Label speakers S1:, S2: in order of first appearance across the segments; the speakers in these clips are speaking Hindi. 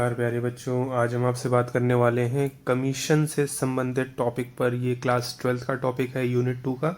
S1: नमस्कार प्यारे बच्चों। आज हम आपसे बात करने वाले हैं कमीशन से संबंधित टॉपिक पर। ये क्लास 12th का टॉपिक है, यूनिट 2 का।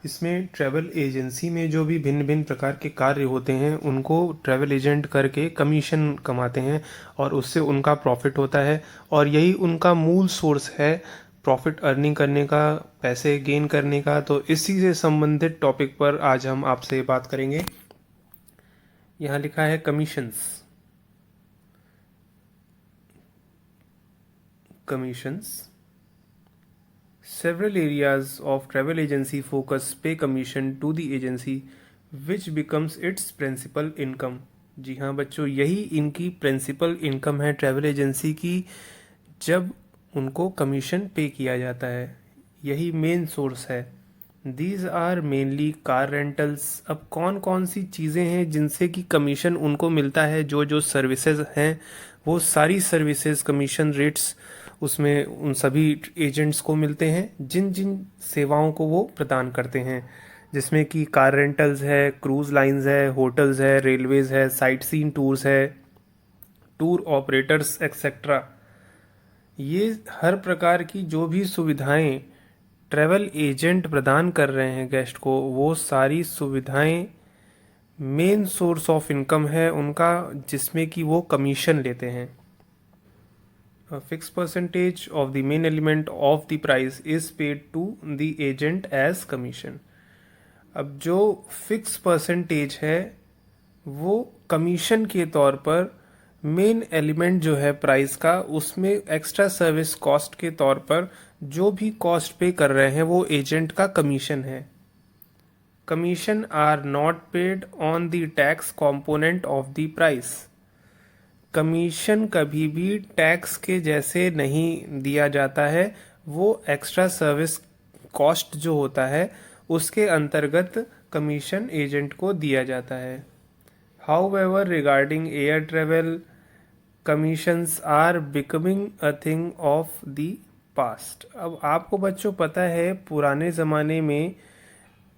S1: इसमें ट्रैवल एजेंसी में जो भी भिन्न भिन्न प्रकार के कार्य होते हैं उनको ट्रैवल एजेंट करके कमीशन कमाते हैं और उससे उनका प्रॉफिट होता है, और यही उनका मूल सोर्स है प्रॉफिट अर्निंग करने का, पैसे गेन करने का। तो इसी से संबंधित टॉपिक पर आज हम आपसे बात करेंगे। यहाँ लिखा है commissions. Commissions. Several areas of travel agency focus pay commission to the agency which becomes its principal income। जी हाँ बच्चों, यही इनकी प्रिंसिपल इनकम है ट्रैवल एजेंसी की, जब उनको कमीशन पे किया जाता है। यही मेन सोर्स है। These are mainly car rentals. अब कौन कौन सी चीज़ें हैं जिनसे कि कमीशन उनको मिलता है? जो जो सर्विसेज हैं वो सारी सर्विसेज कमीशन रेट्स उसमें उन सभी एजेंट्स को मिलते हैं जिन जिन सेवाओं को वो प्रदान करते हैं, जिसमें कि कार रेंटल्स है, क्रूज लाइंस है, होटल्स है, रेलवेज है, साइट सीन टूर्स है, टूर ऑपरेटर्स एक्सेट्रा। ये हर प्रकार की जो भी सुविधाएं ट्रैवल एजेंट प्रदान कर रहे हैं गेस्ट को, वो सारी सुविधाएं मेन सोर्स ऑफ इनकम है उनका, जिसमें कि वो कमीशन लेते हैं। A fixed percentage of the main element of the price is paid to the agent as commission। अब जो फिक्स परसेंटेज है वो कमीशन के तौर पर मेन एलिमेंट जो है प्राइस का, उसमें एक्स्ट्रा सर्विस कॉस्ट के तौर पर जो भी कॉस्ट पे कर रहे हैं वो एजेंट का कमीशन है। Commission are not paid on the tax component of the price. Commission कभी भी टैक्स के जैसे नहीं दिया जाता है, वो एक्स्ट्रा सर्विस कॉस्ट जो होता है उसके अंतर्गत कमीशन एजेंट को दिया जाता है। However regarding air travel, commissions are becoming a thing of the past. अब आपको बच्चों पता है पुराने ज़माने में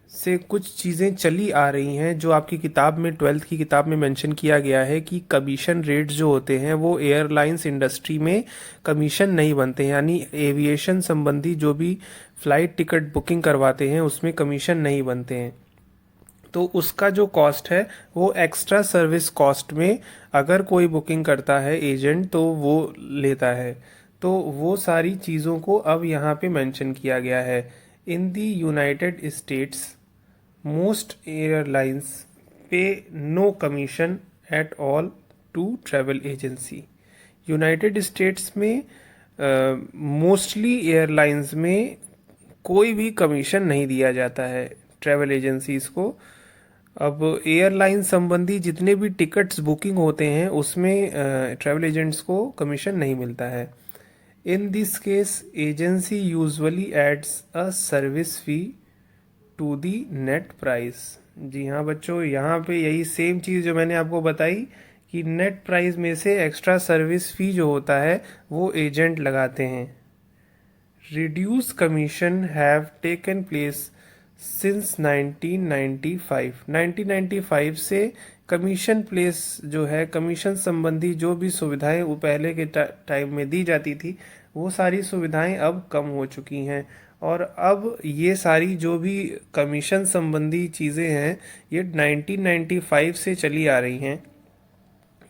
S1: से कुछ चीज़ें चली आ रही हैं जो आपकी किताब में 12th की किताब में मेंशन किया गया है कि कमीशन रेट्स जो होते हैं वो एयरलाइंस इंडस्ट्री में कमीशन नहीं बनते हैं, यानी एविएशन संबंधी जो भी फ़्लाइट टिकट बुकिंग करवाते हैं उसमें कमीशन नहीं बनते हैं। तो उसका जो कॉस्ट है वो एक्स्ट्रा सर्विस कॉस्ट में अगर कोई बुकिंग करता है एजेंट तो वो लेता है। तो वो सारी चीज़ों को अब यहाँ पे मेंशन किया गया है। In the United States most airlines pay no commission at all to travel agency। United States में मोस्टली एयरलाइंस में कोई भी कमीशन नहीं दिया जाता है ट्रैवल एजेंसीज को। अब एयरलाइन संबंधी जितने भी टिकट्स बुकिंग होते हैं उसमें ट्रैवल एजेंट्स को कमीशन नहीं मिलता है। In this case agency usually adds a service fee to the net price. जी हाँ बच्चों, यहाँ पे यही सेम चीज़ जो मैंने आपको बताई कि नेट प्राइस में से एक्स्ट्रा सर्विस फी जो होता है वो एजेंट लगाते हैं। Reduce commission have taken place since 1995। 1995 से कमीशन प्लेस जो है, कमीशन संबंधी जो भी सुविधाएं वो पहले के टाइम में दी जाती थी वो सारी सुविधाएं अब कम हो चुकी हैं, और अब ये सारी जो भी कमीशन संबंधी चीज़ें हैं ये 1995 से चली आ रही हैं।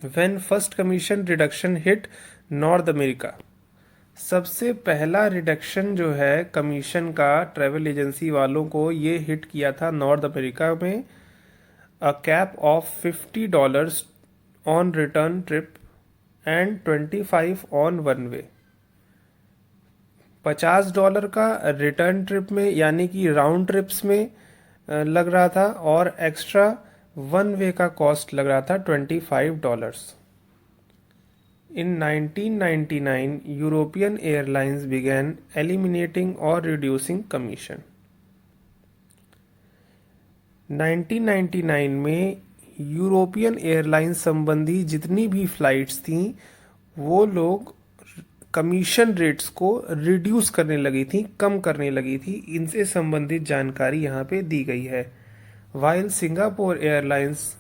S1: When first commission reduction hit north America. सबसे पहला रिडक्शन जो है कमीशन का ट्रैवल एजेंसी वालों को ये हिट किया था नॉर्थ अमेरिका में। A cap of $50 on return trip and 25 on one way. $50 का रिटर्न ट्रिप में यानी कि राउंड ट्रिप्स में लग रहा था, और एक्स्ट्रा वन वे का कॉस्ट लग रहा था $25। इन 1999 यूरोपियन एयरलाइंस बिगैन एलिमिनेटिंग और रिड्यूसिंग कमीशन। 1999 में यूरोपियन एयरलाइंस संबंधी जितनी भी फ्लाइट्स थीं वो लोग कमीशन रेट्स को रिड्यूस करने लगी थी, कम करने लगी थी। इनसे संबंधित जानकारी यहाँ पे दी गई है। While Singapore airlines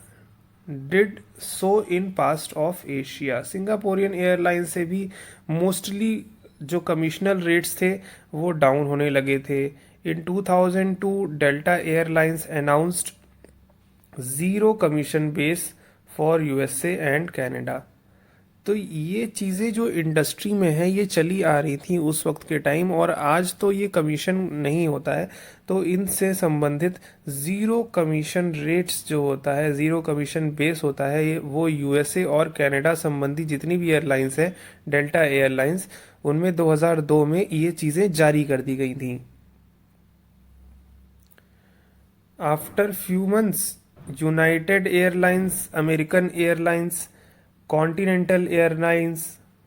S1: did so in past of Asia. Singaporean airline से भी मोस्टली जो कमीशनल रेट्स थे वो डाउन होने लगे थे। इन 2002 delta airlines announced zero commission base for USA and Canada. तो ये चीज़ें जो इंडस्ट्री में है ये चली आ रही थी उस वक्त के टाइम, और आज तो ये कमीशन नहीं होता है। तो इनसे संबंधित ज़ीरो कमीशन रेट्स जो होता है, ज़ीरो कमीशन बेस होता है, ये वो यूएसए और कनाडा संबंधी जितनी भी एयरलाइंस है, डेल्टा एयरलाइंस, उनमें 2002 में ये चीज़ें जारी कर दी गई थी। After few months United Airlines, American Airlines, Continental Airlines,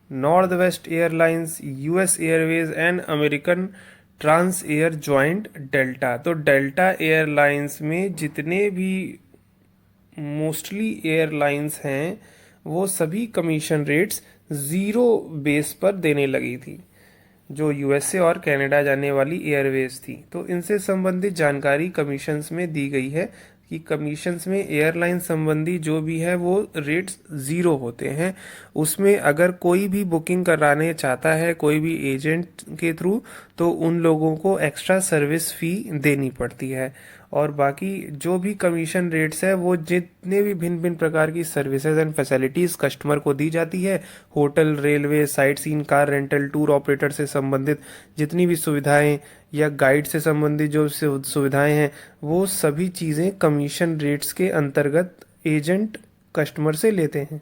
S1: North West Airlines, US Airways and American Trans Air joint Delta. तो डेल्टा एयरलाइंस में जितने भी मोस्टली एयरलाइंस हैं वो सभी कमीशन रेट्स ज़ीरो बेस पर देने लगी थी, जो यूएसए और कनाडा जाने वाली एयरवेज थी। तो इनसे संबंधित जानकारी कमीशंस में दी गई है कि कमीशंस में एयरलाइन संबंधी जो भी है वो रेट्स ज़ीरो होते हैं। उसमें अगर कोई भी बुकिंग कराने चाहता है कोई भी एजेंट के थ्रू, तो उन लोगों को एक्स्ट्रा सर्विस फ़ी देनी पड़ती है। और बाकी जो भी कमीशन रेट्स है वो जितने भी भिन्न भिन्न प्रकार की सर्विसेज एंड फैसिलिटीज़ कस्टमर को दी जाती है, hotel, railway, sight seen, car rental, tour operator से संबंधित जितनी भी सुविधाएं या गाइड से संबंधित जो सुविधाएं हैं, वो सभी चीज़ें कमीशन रेट्स के अंतर्गत एजेंट कस्टमर से लेते हैं।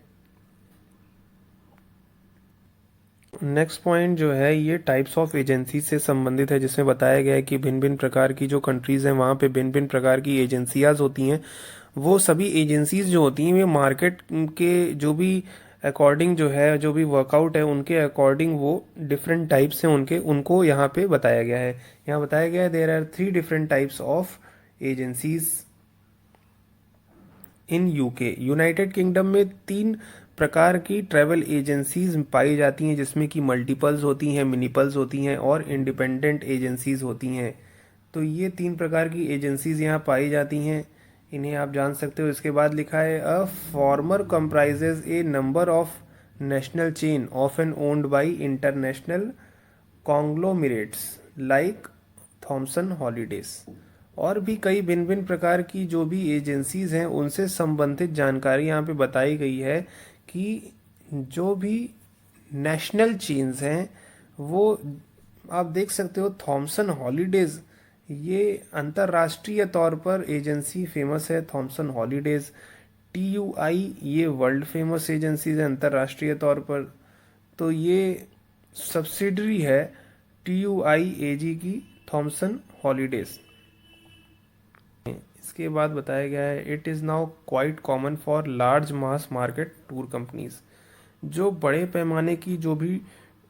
S1: नेक्स्ट पॉइंट जो है ये टाइप्स ऑफ एजेंसी से संबंधित है, जिसमें बताया गया है कि भिन्न भिन्न प्रकार की जो कंट्रीज़ हैं वहाँ पे भिन्न भिन्न प्रकार की एजेंसियाज होती हैं। वो सभी एजेंसीज जो होती हैं वे मार्केट के जो भी अकॉर्डिंग जो है, जो भी वर्कआउट है उनके अकॉर्डिंग वो डिफरेंट टाइप्स हैं उनके, उनको यहाँ पे बताया गया है। यहाँ बताया गया है there are 3 different types of agencies in UK. United Kingdom में 3 प्रकार की ट्रैवल एजेंसीज पाई जाती हैं, जिसमें कि मल्टीपल्स होती हैं, मिनीपल्स होती हैं और इंडिपेंडेंट एजेंसीज होती हैं। तो ये 3 प्रकार की एजेंसीज यहाँ पाई जाती हैं, इन्हें आप जान सकते हो। इसके बाद लिखा है a former comprises a number of national chain often owned by international conglomerates like Thomson Holidays. और भी कई भिन्न भिन्न प्रकार की जो भी एजेंसीज हैं उनसे संबंधित जानकारी यहाँ पे बताई गई है कि जो भी नेशनल चेन्स हैं वो आप देख सकते हो। थॉमसन हॉलीडेज ये अंतर्राष्ट्रीय तौर पर एजेंसी फेमस है, थॉमसन हॉलीडेज। TUI ये वर्ल्ड फेमस एजेंसीज है अंतर्राष्ट्रीय तौर पर। तो ये सब्सिडरी है TUI AG की, थॉमसन हॉलीडेज। इसके बाद बताया गया है it is now quite common for large mass market tour companies. जो बड़े पैमाने की जो भी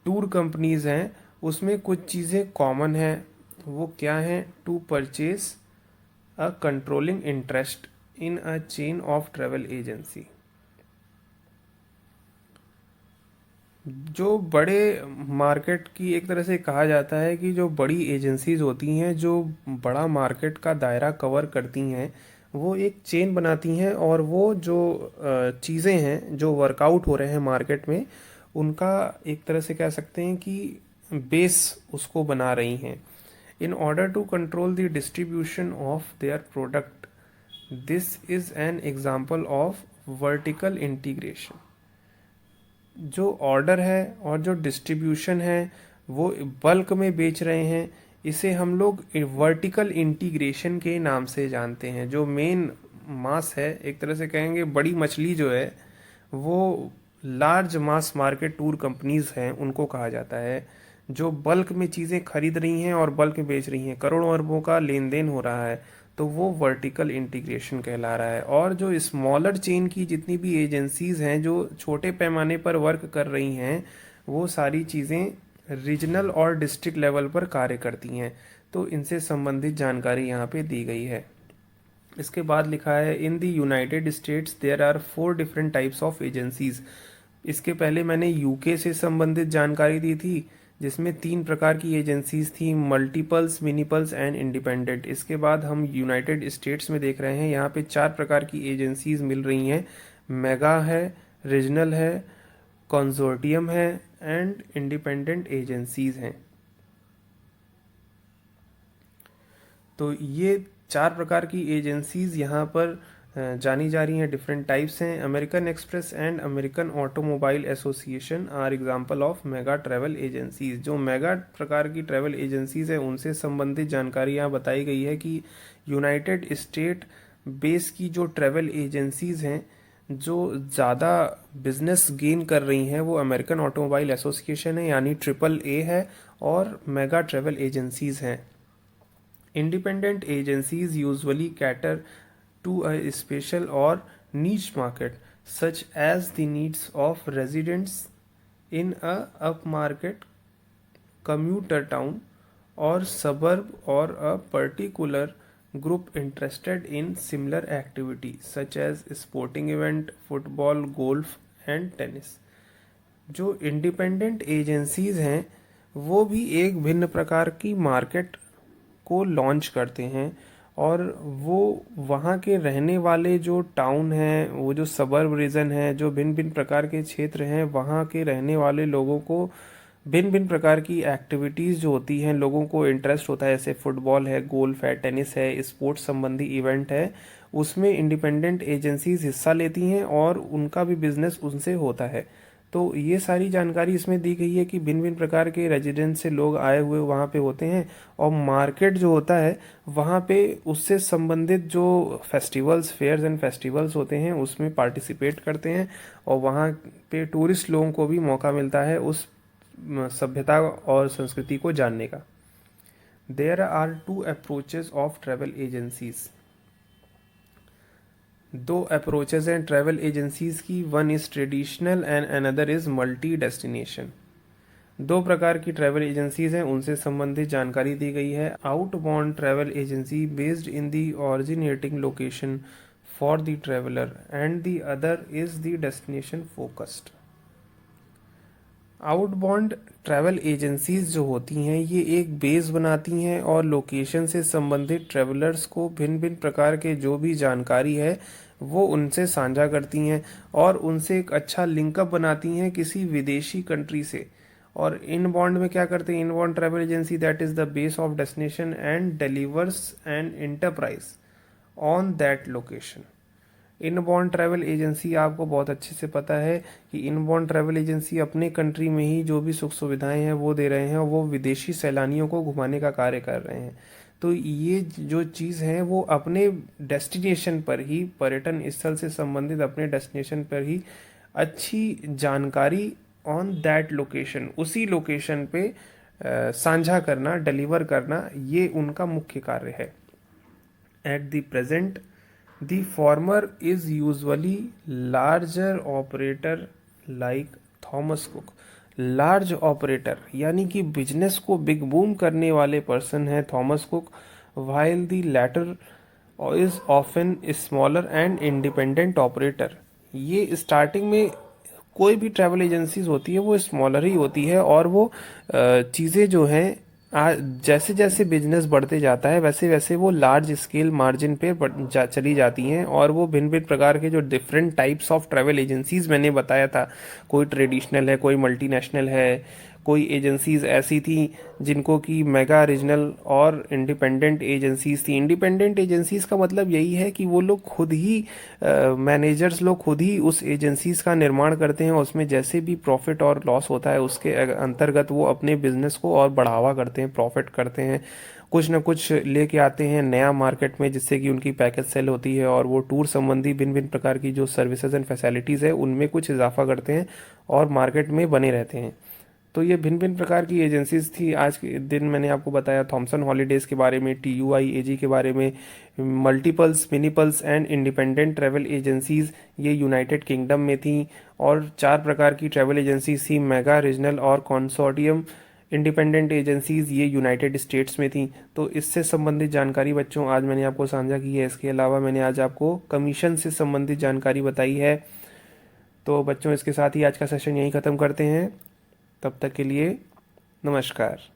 S1: टूर कंपनीज हैं उसमें कुछ चीज़ें कॉमन हैं। वो क्या हैं? To purchase a controlling interest in a chain of travel agency. जो बड़े मार्केट की एक तरह से कहा जाता है कि जो बड़ी एजेंसीज होती हैं जो बड़ा मार्केट का दायरा कवर करती हैं, वो एक चेन बनाती हैं और वो जो चीज़ें हैं जो वर्कआउट हो रहे हैं मार्केट में, उनका एक तरह से कह सकते हैं कि बेस उसको बना रही हैं। In order to control the distribution of their product, this is an example of vertical integration. जो ऑर्डर है और जो डिस्ट्रीब्यूशन है वो बल्क में बेच रहे हैं, इसे हम लोग वर्टिकल इंटीग्रेशन के नाम से जानते हैं। जो मेन मास है, एक तरह से कहेंगे बड़ी मछली जो है, वो large mass market tour companies हैं, उनको कहा जाता है। जो बल्क में चीज़ें खरीद रही हैं और बल्क में बेच रही हैं, करोड़ों अरबों का लेन देन हो रहा है, तो वो वर्टिकल इंटीग्रेशन कहला रहा है। और जो स्मॉलर चेन की जितनी भी एजेंसीज हैं जो छोटे पैमाने पर वर्क कर रही हैं, वो सारी चीज़ें रीजनल और डिस्ट्रिक्ट लेवल पर कार्य करती हैं। तो इनसे संबंधित जानकारी यहाँ पे दी गई है। इसके बाद लिखा है in the United States there are 4 different types of agencies. इसके पहले मैंने यूके से संबंधित जानकारी दी थी, जिसमें 3 प्रकार की एजेंसीज थी, मल्टीपल्स, मिनीपल्स एंड इंडिपेंडेंट। इसके बाद हम यूनाइटेड स्टेट्स में देख रहे हैं, यहाँ पे 4 प्रकार की एजेंसीज मिल रही हैं, मेगा है, रीजनल है, कंसोर्टियम है एंड इंडिपेंडेंट एजेंसीज हैं। तो ये 4 प्रकार की एजेंसीज यहाँ पर जानी जा रही हैं, डिफरेंट टाइप्स हैं। American Express and American Automobile Association are example of mega travel agencies. जो मेगा प्रकार की ट्रैवल एजेंसीज हैं उनसे संबंधित जानकारी यहाँ बताई गई है कि यूनाइटेड स्टेट बेस की जो ट्रैवल एजेंसीज हैं जो ज़्यादा बिजनेस गेन कर रही हैं वो अमेरिकन ऑटोमोबाइल एसोसिएशन है, यानी AAA है, और मेगा ट्रैवल एजेंसीज हैं। Independent agencies usually cater to a special or niche market, such as the needs of residents in a upmarket commuter town or suburb, or a particular group interested in similar activity such as sporting event, football, golf and tennis। जो इंडिपेंडेंट एजेंसीज हैं वो भी एक भिन्न प्रकार की मार्केट को लॉन्च करते हैं, और वो वहाँ के रहने वाले जो टाउन हैं, वो जो सबर्ब रीजन है, जो भिन्न भिन्न प्रकार के क्षेत्र हैं, वहाँ के रहने वाले लोगों को भिन्न भिन्न प्रकार की एक्टिविटीज़ जो होती हैं, लोगों को इंटरेस्ट होता है, जैसे फुटबॉल है, गोल्फ है, टेनिस है, स्पोर्ट्स संबंधी इवेंट है, उसमें इंडिपेंडेंट एजेंसीज हिस्सा लेती हैं और उनका भी बिजनेस उनसे होता है। तो ये सारी जानकारी इसमें दी गई है कि भिन्न भिन्न प्रकार के रेजिडेंट से लोग आए हुए वहाँ पे होते हैं, और मार्केट जो होता है वहाँ पे उससे संबंधित जो फेस्टिवल्स, फेयर्स एंड फेस्टिवल्स होते हैं उसमें पार्टिसिपेट करते हैं, और वहाँ पे टूरिस्ट लोगों को भी मौका मिलता है उस सभ्यता और संस्कृति को जानने का। There are 2 approaches of travel agencies. 2 approaches हैं ट्रैवल एजेंसीज की, one is traditional and another is multi destination. 2 प्रकार की ट्रैवल एजेंसीज हैं, उनसे संबंधित जानकारी दी गई है। Outbound travel agency based in the originating location for the traveller and the other is the destination focused. Outbound travel agencies जो होती हैं ये एक बेस बनाती हैं और लोकेशन से संबंधित ट्रैवलर्स को भिन्न भिन्न प्रकार के जो भी जानकारी है वो उनसे साझा करती हैं, और उनसे एक अच्छा लिंकअप बनाती हैं किसी विदेशी कंट्री से। और इनबाउंड में क्या करते हैं, inbound travel agency that is the base of destination and delivers an enterprise on that location. Inbound travel agency, आपको बहुत अच्छे से पता है कि इनबाउंड ट्रैवल एजेंसी अपने कंट्री में ही जो भी सुख सुविधाएं हैं वो दे रहे हैं, और वो विदेशी सैलानियों को घुमाने का कार्य कर रहे हैं। तो ये जो चीज़ है वो अपने डेस्टिनेशन पर ही, पर्यटन स्थल से संबंधित अपने डेस्टिनेशन पर ही अच्छी जानकारी ऑन दैट लोकेशन, उसी लोकेशन पे साझा करना, डिलीवर करना, ये उनका मुख्य कार्य है। At the present the former is usually larger operator like Thomas Cook। Large operator यानी कि बिजनेस को बिग बूम करने वाले पर्सन है Thomas cook, while the latter is often smaller and independent operator। ये स्टार्टिंग में कोई भी ट्रैवल एजेंसीज होती है वो स्मॉलर ही होती है, और वो चीज़ें जो हैं जैसे जैसे बिजनेस बढ़ते जाता है वैसे वैसे वो लार्ज स्केल मार्जिन पे चली जाती हैं, और वो भिन्न भिन्न प्रकार के जो different types of travel agencies मैंने बताया था, कोई ट्रेडिशनल है, कोई मल्टीनेशनल है, कोई एजेंसीज ऐसी थी जिनको कि मेगा, रीजनल और इंडिपेंडेंट एजेंसीज थी। इंडिपेंडेंट एजेंसीज का मतलब यही है कि वो लोग खुद ही मैनेजर्स लोग खुद ही उस एजेंसीज का निर्माण करते हैं, उसमें जैसे भी प्रॉफिट और लॉस होता है उसके अंतर्गत वो अपने बिजनेस को और बढ़ावा करते हैं, प्रॉफिट करते हैं, कुछ ना कुछ लेके आते हैं नया मार्केट में, जिससे कि उनकी पैकेज सेल होती है, और वो टूर संबंधी भिन्न भिन्न प्रकार की जो सर्विसेज एंड फैसिलिटीज़ है उनमें कुछ इजाफा करते हैं और मार्केट में बने रहते हैं। तो ये भिन्न भिन्न प्रकार की एजेंसीज थी। आज के दिन मैंने आपको बताया थॉमसन हॉलीडेज़ के बारे में, TUIAG के बारे में, मल्टीपल्स, मिनीपल्स एंड इंडिपेंडेंट ट्रैवल एजेंसीज ये यूनाइटेड किंगडम में थी, और 4 प्रकार की ट्रैवल एजेंसीज थी, मेगा, रीजनल और कंसोर्टियम। इंडिपेंडेंट एजेंसीज ये यूनाइटेड स्टेट्स में थी। तो इससे संबंधित जानकारी बच्चों आज मैंने आपको साझा की है। इसके अलावा मैंने आज आपको कमीशन से संबंधित जानकारी बताई है। तो बच्चों इसके साथ ही आज का सेशन यहीं ख़त्म करते हैं। तब तक के लिए नमस्कार।